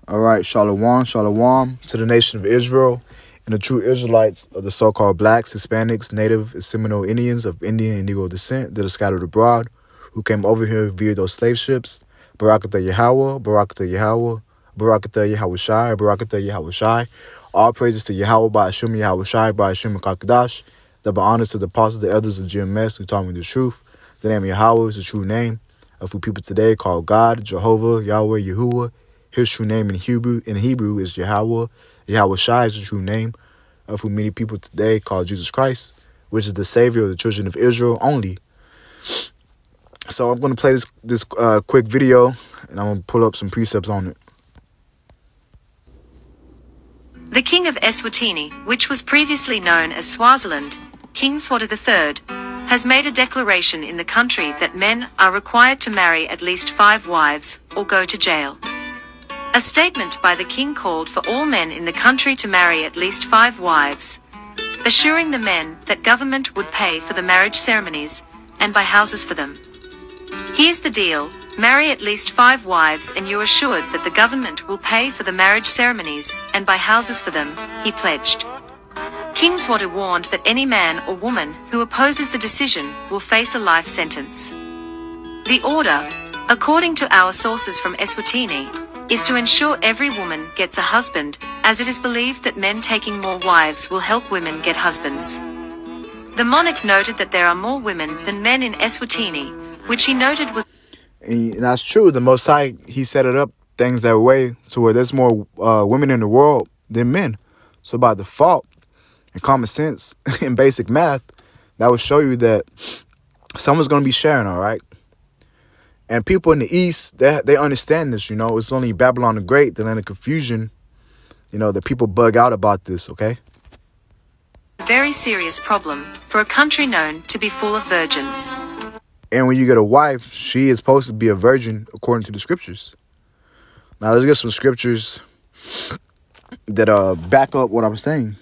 All right, shalom, shalom to the nation of Israel and the true Israelites of the so-called blacks, Hispanics, Native and Seminole Indians of Indian and Negro descent that are scattered abroad, who came over here via those slave ships. Barakatah Yahweh, Barakatah Yahweh, Barakatah Yahweh Shai, Barakatah Yahweh Shai. All praises to Yahweh by Hashem Yahweh Shai, by Hashem Kakadash. Double honors to the apostles, the elders of GMS who taught me the truth. The name of Yahweh is the true name of who people today call God, Jehovah, Yahweh, Yahuwah. His true name in Hebrew is Yahweh. Yahweh Shai is the true name of who many people today call Jesus Christ, which is the Savior of the children of Israel only. So I'm going to play this quick video, and I'm going to pull up some precepts on it. The king of Eswatini, which was previously known as Swaziland, King Swati III, has made a declaration in the country that men are required to marry at least 5 wives, or go to jail. A statement by the king called for all men in the country to marry at least 5 wives, assuring the men that government would pay for the marriage ceremonies, and buy houses for them. Here's the deal: marry at least 5 wives and you're assured that the government will pay for the marriage ceremonies, and buy houses for them, he pledged. King Swati warned that any man or woman who opposes the decision will face a life sentence. The order, according to our sources from Eswatini, is to ensure every woman gets a husband, as it is believed that men taking more wives will help women get husbands. The monarch noted that there are more women than men in Eswatini, which he noted was... And that's true. The Most High, he set it up things that way to where there's more women in the world than men. So by default, and common sense, and basic math, that would show you that someone's going to be sharing, all right? And people in the East, they understand this, It's only Babylon the Great, the land of confusion, that people bug out about this, okay? A very serious problem for a country known to be full of virgins. And when you get a wife, she is supposed to be a virgin according to the scriptures. Now, let's get some scriptures that back up what I'm saying.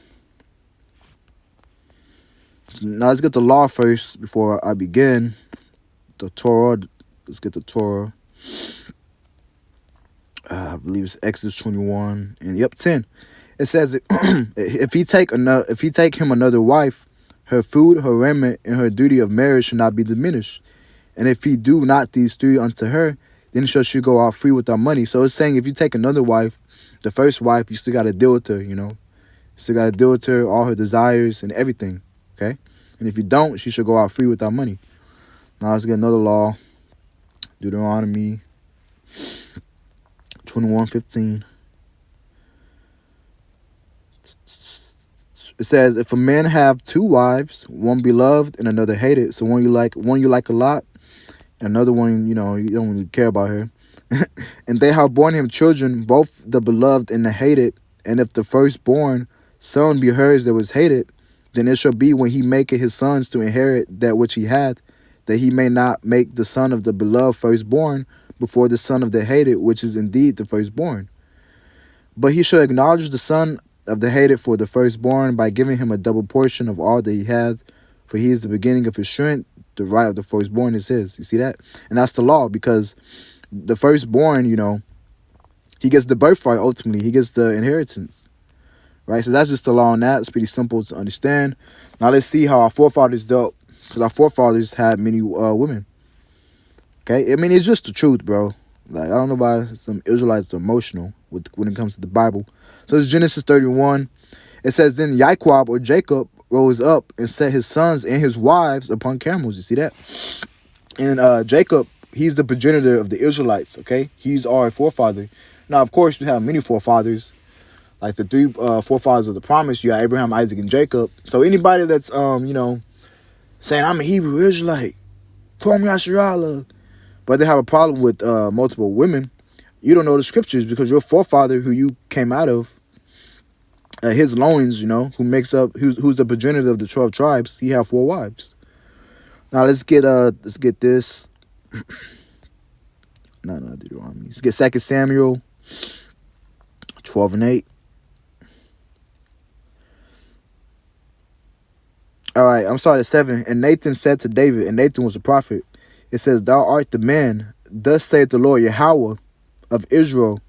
Now, let's get the law first before I begin. The Torah. Let's get the Torah. I believe it's Exodus 21 and 10. It says if he take him another wife, her food, her raiment, and her duty of marriage should not be diminished. And if he do not these 3 unto her, then shall she go out free without money. So it's saying if you take another wife, the first wife, you still got to deal with her, Still got to deal with her, all her desires and everything, okay? And if you don't, she should go out free without money. Now let's get another law. Deuteronomy 21:15. It says, if a man have 2 wives, one beloved and another hated, so one you like a lot, and another one, you don't really care about her, and they have borne him children, both the beloved and the hated, and if the firstborn son be hers that was hated, then it shall be when he maketh his sons to inherit that which he hath, that he may not make the son of the beloved firstborn before the son of the hated, which is indeed the firstborn. But he shall acknowledge the son of the hated for the firstborn by giving him a double portion of all that he hath, for he is the beginning of his strength. The right of the firstborn is his. You see that? And that's the law, because the firstborn, he gets the birthright ultimately. He gets the inheritance. Right? So that's just the law on that. It's pretty simple to understand. Now let's see how our forefathers dealt, because our forefathers had many women. Okay? I mean, it's just the truth, bro. Like, I don't know why some Israelites are emotional when it comes to the Bible. So it's Genesis 31. It says, then Jacob or Jacob rose up and set his sons and his wives upon camels. You see that? And Jacob, he's the progenitor of the Israelites, okay? He's our forefather. Now, of course, we have many forefathers. Like the 3 forefathers of the promise, you got Abraham, Isaac, and Jacob. So anybody that's, saying, I'm a Hebrew Israelite, call me Asherah, but they have a problem with multiple women, you don't know the scriptures, because your forefather who you came out of, his loins, who's the progenitor of the 12 tribes, he have 4 wives. Now let's get this. Deuteronomy. Let's get 2 Samuel 12:8. All right, I'm sorry, 7. And Nathan said to David, and Nathan was a prophet, it says, thou art the man, thus saith the Lord Yahweh of Israel,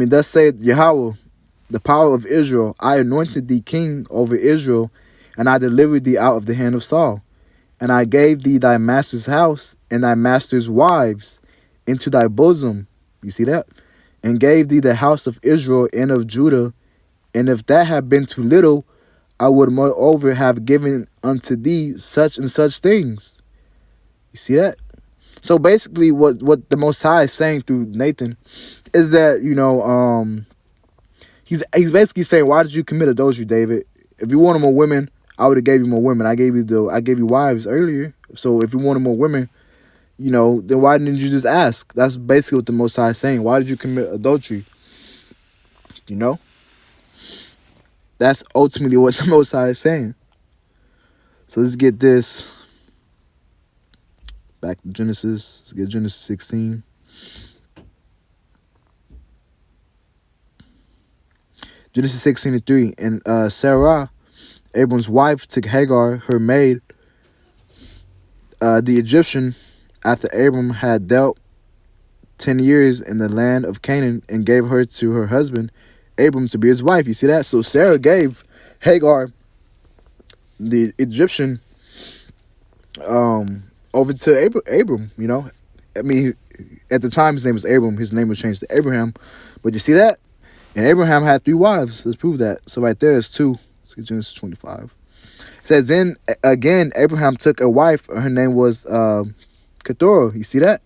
thus saith Yahweh, the power of Israel, I anointed thee king over Israel, and I delivered thee out of the hand of Saul. And I gave thee thy master's house and thy master's wives into thy bosom. You see that? And gave thee the house of Israel and of Judah. And if that had been too little, I would moreover have given unto thee such and such things. You see that? So basically what the Most High is saying through Nathan is that, he's basically saying, why did you commit adultery, David? If you wanted more women, I would have gave you more women. I gave you wives earlier. So if you wanted more women, then why didn't you just ask? That's basically what the Most High is saying. Why did you commit adultery? That's ultimately what the Most High is saying. So let's get this. Back to Genesis. Let's get Genesis 16. Genesis 16:3. And Sarah, Abram's wife, took Hagar, her maid, the Egyptian, after Abram had dealt 10 years in the land of Canaan, and gave her to her husband Abram to be his wife. You see that? So Sarah gave Hagar, the Egyptian, over to Abram. At the time his name was Abram. His name was changed to Abraham. But you see that? And Abraham had 3 wives. Let's prove that. So right there is 2. Let's get Genesis 25. It says, then again Abraham took a wife. Her name was Keturah. You see that?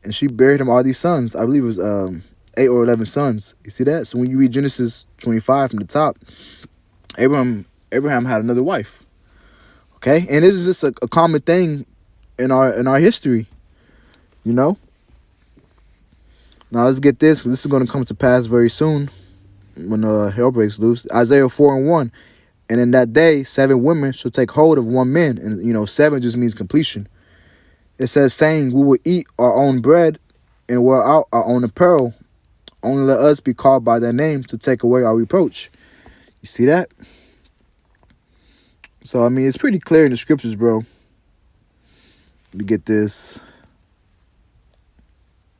And she buried him all these sons. I believe it was 8 or 11 sons. You see that? So when you read Genesis 25 from the top, Abraham had another wife. Okay? And this is just a common thing in our history. Now let's get this, because this is going to come to pass very soon when hell breaks loose. Isaiah 4:1. And in that day 7 women shall take hold of one man. And 7 just means completion. It says, saying, we will eat our own bread and wear out our own apparel. Only let us be called by their name to take away our reproach. You see that? So it's pretty clear in the scriptures, bro. Let me get this.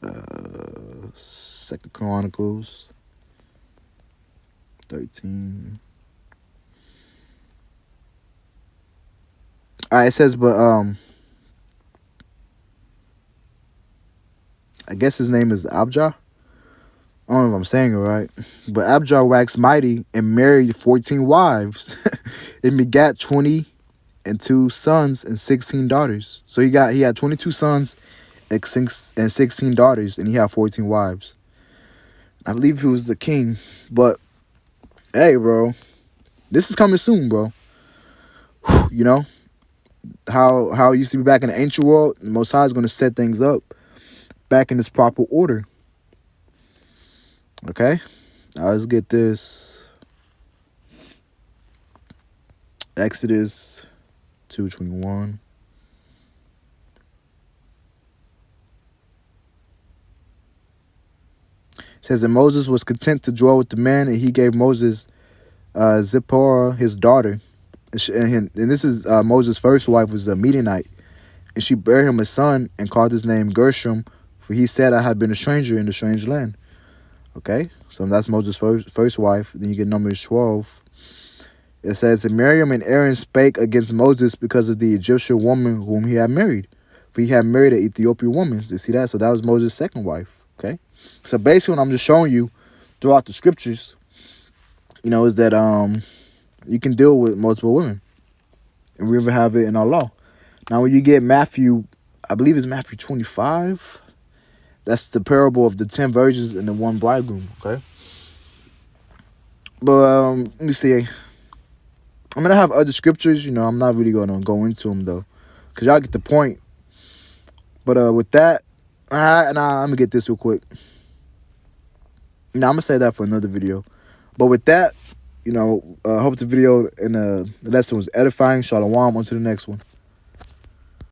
2 Chronicles 13. Alright, it says, but I guess his name is Abijah. I don't know if I'm saying it right. But Abijah waxed mighty and married 14 wives. And begat 22 sons and 16 daughters. So he had 22 sons and 16 daughters, and he had 14 wives. I believe he was the king. But hey, bro, this is coming soon, bro. How it used to be back in the ancient world, the Most High is going to set things up back in this proper order. Okay? Now let's get this. Exodus 2:21. It says, and Moses was content to dwell with the man, and he gave Moses Zipporah, his daughter. And this is Moses' first wife was a Midianite. And she bare him a son and called his name Gershom, for he said, I have been a stranger in a strange land. Okay, so that's Moses' first wife. Then you get Numbers 12. It says, and Miriam and Aaron spake against Moses because of the Egyptian woman whom he had married. For he had married an Ethiopian woman. You see that? So that was Moses' second wife. Okay, so basically what I'm just showing you throughout the scriptures, is that you can deal with multiple women. And we even have it in our law. Now when you get Matthew, I believe it's Matthew 25. That's the parable of the 10 virgins and the 1 bridegroom, okay? But let me see. I'm going to have other scriptures. I'm not really going to go into them, though, because y'all get the point. But with that, I'm going to get this real quick. Now, I'm going to say that for another video. But with that, I hope the video and the lesson was edifying. Shalom. On to the next one.